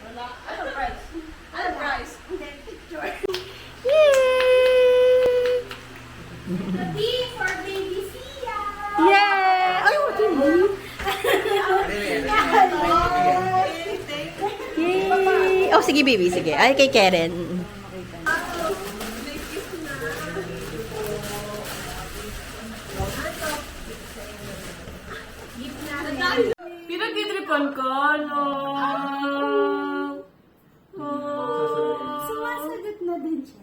Anong price? Anong price? Picture. Yay! D for baby Sia! Yay! Ay, what is this? Yay! Oh, sige, baby. Sige. Ay, kay Karen. Pinag-tripan ka, no? Sumasagot na din siya.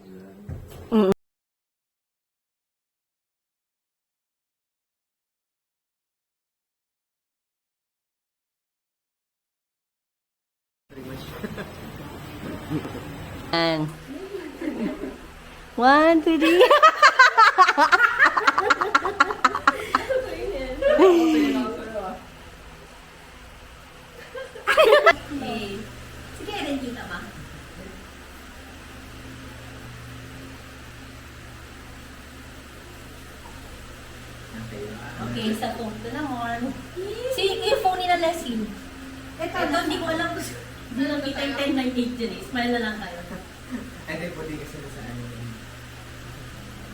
And 1, 2, 3. Sige, rin kita ba? Okay, sa punto na more. Si yung phone ni na Leslie. Ito, hindi ko alam kung hindi lang kita yung 1098 dyan eh. Smile na lang kayo. Hindi po, di kasi sa ano.